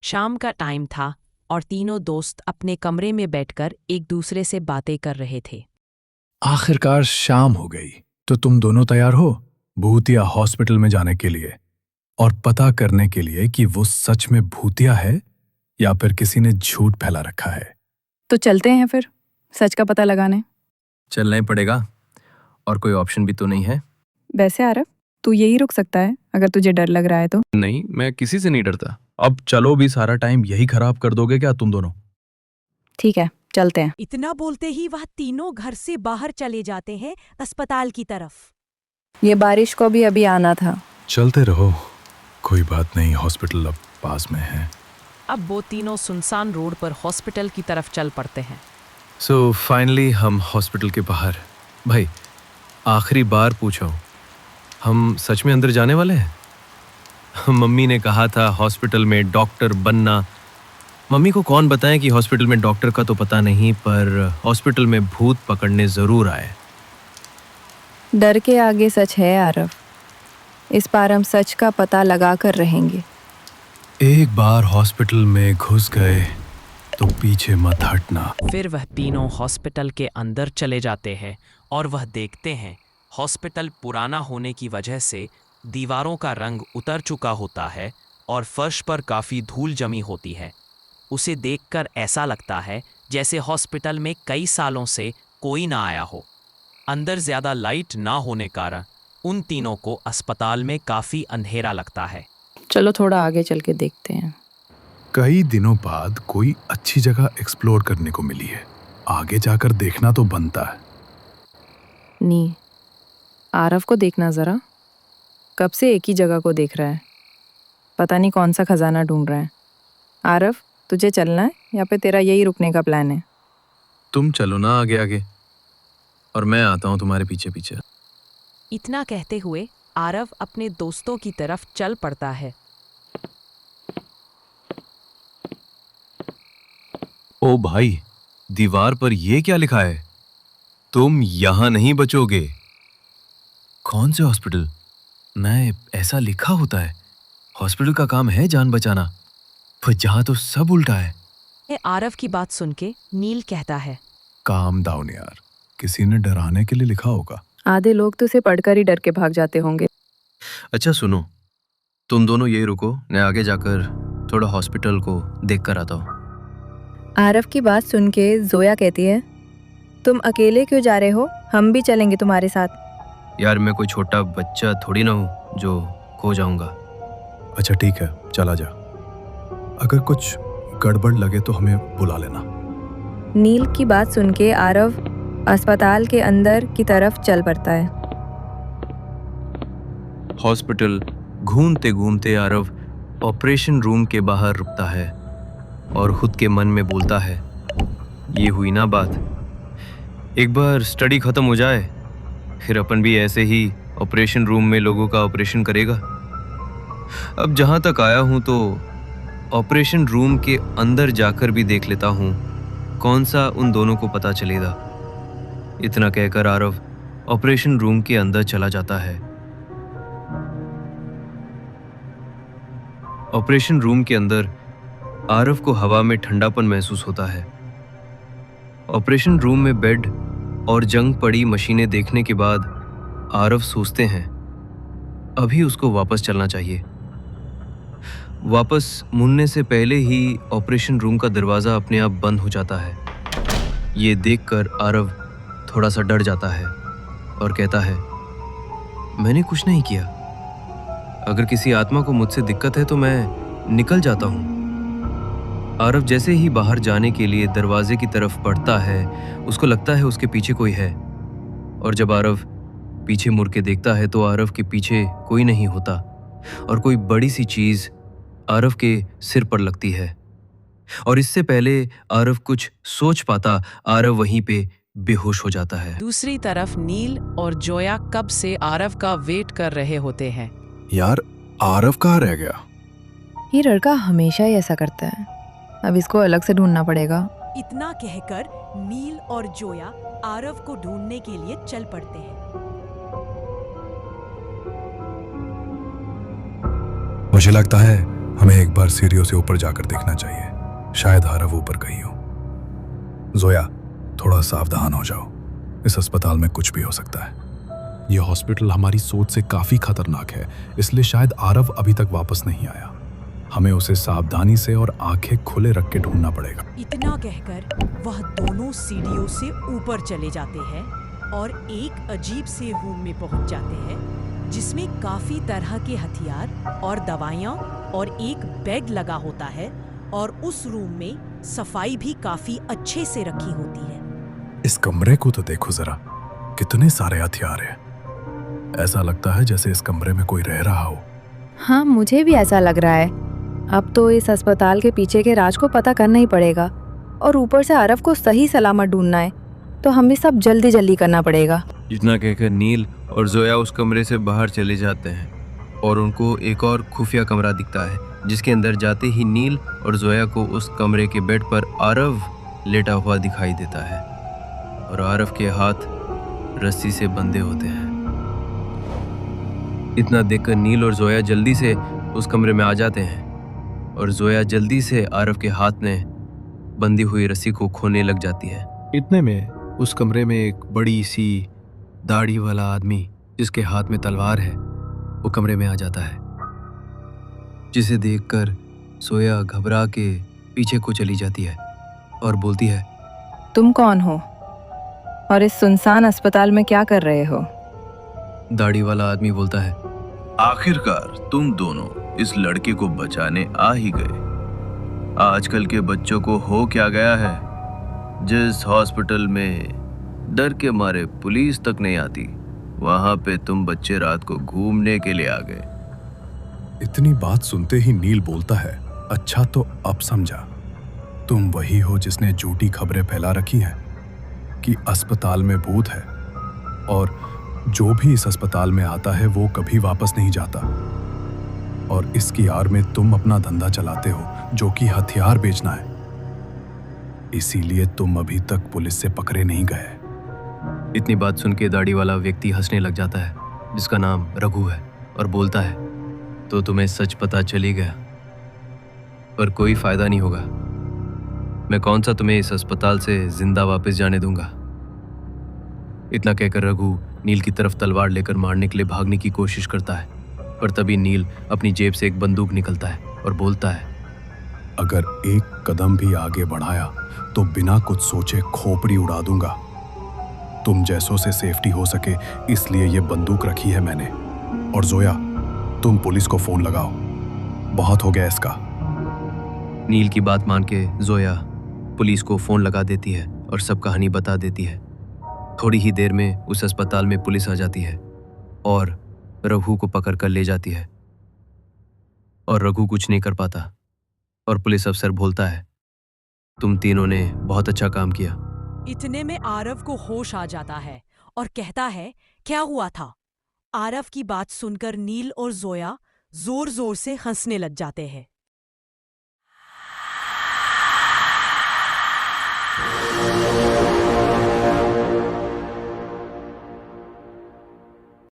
शाम का टाइम था और तीनों दोस्त अपने कमरे में बैठकर एक दूसरे से बातें कर रहे थे। आखिरकार शाम हो गई। तो तुम दोनों तैयार हो भूतिया हॉस्पिटल में जाने के लिए और पता करने के लिए कि वो सच में भूतिया है या फिर किसी ने झूठ फैला रखा है? तो चलते हैं फिर सच का पता लगाने। चलना ही पड़ेगा और कोई ऑप्शन भी तो नहीं है। वैसे आरव, तू यही रुक सकता है अगर तुझे डर लग रहा है तो। नहीं, मैं किसी से नहीं डरता। अब चलो भी, सारा टाइम यही खराब कर दोगे क्या तुम दोनों? ठीक है, चलते हैं। इतना बोलते ही वह तीनों घर से बाहर चले जाते हैं अस्पताल की तरफ। ये बारिश को भी अभी आना था। चलते रहो, कोई बात नहीं, हॉस्पिटल अब पास में है। अब वो तीनों सुनसान रोड पर हॉस्पिटल की तरफ चल पड़ते हैं। सो फाइनली हम हॉस्पिटल के बाहर। भाई, आखिरी बार पूछो, हम सच में अंदर जाने वाले हैं? मम्मी ने कहा था हॉस्पिटल में डॉक्टर बनना। मम्मी को कौन बताए कि हॉस्पिटल में डॉक्टर का तो पता नहीं, पर हॉस्पिटल में भूत पकड़ने ज़रूर आए। डर के आगे सच है आरव। इस बार हम सच का पता लगा कर रहेंगे। एक बार हॉस्पिटल में घुस गए तो पीछे मत हटना। फिर वह तीनों हॉस्पिटल के अंदर चले जाते हैं और वह देखते हैं हॉस्पिटल पुराना होने की वजह से दीवारों का रंग उतर चुका होता है और फर्श पर काफ़ी धूल जमी होती है। उसे देखकर ऐसा लगता है जैसे हॉस्पिटल में कई सालों से कोई ना आया हो। अंदर ज़्यादा लाइट ना होने कारण उन तीनों को अस्पताल में काफ़ी अंधेरा लगता है। चलो थोड़ा आगे चल के देखते हैं। कई दिनों बाद कोई अच्छी जगह एक्सप्लोर करने को मिली है, आगे जाकर देखना तो बनता है। नी, आरव को देखना जरा, कब से एक ही जगह को देख रहा है। पता नहीं कौन सा खजाना ढूंढ रहा है। आरव, तुझे चलना है या फिर तेरा यही रुकने का प्लान है? तुम चलो ना आगे आगे और मैं आता हूँ तुम्हारे पीछे पीछे। इतना कहते हुए आरव अपने दोस्तों की तरफ चल पड़ता है। ओ भाई, दीवार पर ये क्या लिखा है? तुम यहाँ नहीं बचोगे। कौन से हॉस्पिटल? नहीं, ऐसा लिखा होता है। हॉस्पिटल का काम है जान बचाना, पर जहाँ तो सब उल्टा है। ये आरव की बात सुन के नील कहता है, काम डाउन यार, किसी ने डराने के लिए लिखा होगा। आधे लोग तो उसे पढ़कर ही डर के भाग जाते होंगे। अच्छा सुनो, तुम दोनों यही रुको, मैं आगे जाकर थोड़ा हॉस्पिटल को देख कर आता हूँ। आरव की बात सुन के जोया कहती है, तुम अकेले क्यों जा रहे हो? हम भी चलेंगे तुम्हारे साथ। यार, मैं कोई छोटा बच्चा थोड़ी ना हूँ जो खो जाऊंगा। अच्छा ठीक है, चला जा। अगर कुछ गड़बड़ लगे तो हमें बुला लेना। नील की बात सुन के आरव अस्पताल के अंदर की तरफ चल पड़ता है। हॉस्पिटल घूमते घूमते आरव ऑपरेशन रूम के बाहर रुकता है और खुद के मन में बोलता है, ये हुई ना बात। एक बार स्टडी खत्म हो जाए, फिर अपन भी ऐसे ही ऑपरेशन रूम में लोगों का ऑपरेशन करेगा। अब जहाँ तक आया हूँ तो ऑपरेशन रूम के अंदर जाकर भी देख लेता हूँ कौन सा उन दोनों को पता चलेगा। इतना कहकर आरव ऑपरेशन रूम के अंदर चला जाता है। ऑपरेशन रूम के अंदर आरव को हवा में ठंडापन महसूस होता है। ऑपरेशन रूम में बेड और जंग पड़ी मशीनें देखने के बाद आरव सोचते हैं अभी उसको वापस चलना चाहिए। वापस मुड़ने से पहले ही ऑपरेशन रूम का दरवाज़ा अपने आप बंद हो जाता है। ये देखकर आरव थोड़ा सा डर जाता है और कहता है, मैंने कुछ नहीं किया। अगर किसी आत्मा को मुझसे दिक्कत है तो मैं निकल जाता हूँ। आरव जैसे ही बाहर जाने के लिए दरवाजे की तरफ बढ़ता है, उसको लगता है उसके पीछे कोई है, और जब आरव पीछे मुड़ के देखता है तो आरव के पीछे कोई नहीं होता और कोई बड़ी सी चीज़ आरव के सिर पर लगती है। और इससे पहले आरव कुछ सोच पाता, आरव वहीं पे बेहोश हो जाता है। दूसरी तरफ नील और जोया कब से आरव का वेट कर रहे होते हैं। यार, आरव कहाँ रह गया? ये लड़का हमेशा ही ऐसा करता है, अब इसको अलग से ढूंढना पड़ेगा। इतना कहकर नील और जोया आरव को ढूंढने के लिए चल पड़ते हैं। मुझे लगता है हमें एक बार सीढ़ियों से ऊपर जाकर देखना चाहिए, शायद आरव ऊपर कहीं हो। जोया, थोड़ा सावधान हो जाओ, इस अस्पताल में कुछ भी हो सकता है। यह हॉस्पिटल हमारी सोच से काफी खतरनाक है, इसलिए शायद आरव अभी तक वापस नहीं आया। हमें उसे सावधानी से और आंखें खुले रख के ढूंढना पड़ेगा। इतना कहकर वह दोनों सीढ़ियों से ऊपर चले जाते हैं और एक अजीब से रूम में पहुंच जाते हैं जिसमें काफी तरह के हथियार और दवाइयां और एक बेड लगा होता है और उस रूम में सफाई भी काफी अच्छे से रखी होती है। इस कमरे को तो देखो जरा, कितने सारे हथियार हैं। ऐसा लगता है जैसे इस कमरे में कोई रह रहा हो। हाँ, मुझे भी ऐसा लग रहा है। अब तो इस अस्पताल के पीछे के राज को पता करना ही पड़ेगा और ऊपर से आरव को सही सलामत ढूंढना है, तो हमें सब जल्दी जल्दी करना पड़ेगा। इतना कहकर नील और जोया उस कमरे से बाहर चले जाते हैं और उनको एक और खुफिया कमरा दिखता है, जिसके अंदर जाते ही नील और जोया को उस कमरे के बेड पर आरव लेटा हुआ दिखाई देता है और आरव के हाथ रस्सी से बंधे होते हैं। इतना देखकर नील और जोया जल्दी से उस कमरे में आ जाते हैं और जोया जल्दी से आरव के हाथ में बंधी हुई रस्सी को खोलने लग जाती है। इतने में उस कमरे में एक बड़ी सी दाढ़ी वाला आदमी जिसके हाथ में तलवार है वो कमरे में आ जाता है, जिसे देखकर जोया घबरा के पीछे को चली जाती है और बोलती है, तुम कौन हो और इस सुनसान अस्पताल में क्या कर रहे हो? दाढ़ी वाला आदमी बोलता है, आखिरकार तुम दोनों इस लड़के को बचाने आ ही गए। आजकल के बच्चों को हो क्या गया है, जिस हॉस्पिटल में डर के मारे पुलिस तक नहीं आती, वहां पे तुम बच्चे रात को घूमने के लिए आ गए। इतनी बात सुनते ही नील बोलता है, अच्छा तो अब समझा, तुम वही हो जिसने झूठी खबरें फैला रखी हैं कि अस्पताल में भूत है और जो भी इस अस्पताल में आता है वो कभी वापस नहीं जाता, और इसकी आड़ में तुम अपना धंधा चलाते हो जो कि हथियार बेचना है। इसीलिए तुम अभी तक पुलिस से पकड़े नहीं गए। इतनी बात सुन के दाढ़ी वाला व्यक्ति हंसने लग जाता है, जिसका नाम रघु है, और बोलता है, तो तुम्हें सच पता चल ही गया, पर कोई फायदा नहीं होगा। मैं कौन सा तुम्हें इस अस्पताल से जिंदा वापस जाने दूंगा। इतना कहकर रघु नील की तरफ तलवार लेकर मारने के लिए भागने की कोशिश करता है, पर तभी नील अपनी जेब से एक बंदूक निकलता है और बोलता है, अगर एक कदम भी आगे बढ़ाया तो बिना कुछ सोचे खोपड़ी उड़ा दूंगा। तुम जैसों से सेफ्टी हो सके इसलिए ये बंदूक रखी है मैंने। और जोया, तुम पुलिस को फोन लगाओ, बहुत हो गया इसका। नील की बात मान के जोया पुलिस को फोन लगा देती है और सब कहानी बता देती है। थोड़ी ही देर में उस अस्पताल में पुलिस आ जाती है और रघु को पकड़ कर ले जाती है, और रघु कुछ नहीं कर पाता और पुलिस अफसर बोलता है, तुम तीनों ने बहुत अच्छा काम किया। इतने में आरव को होश आ जाता है और कहता है, क्या हुआ था? आरव की बात सुनकर नील और जोया जोर जोर से हंसने लग जाते हैं।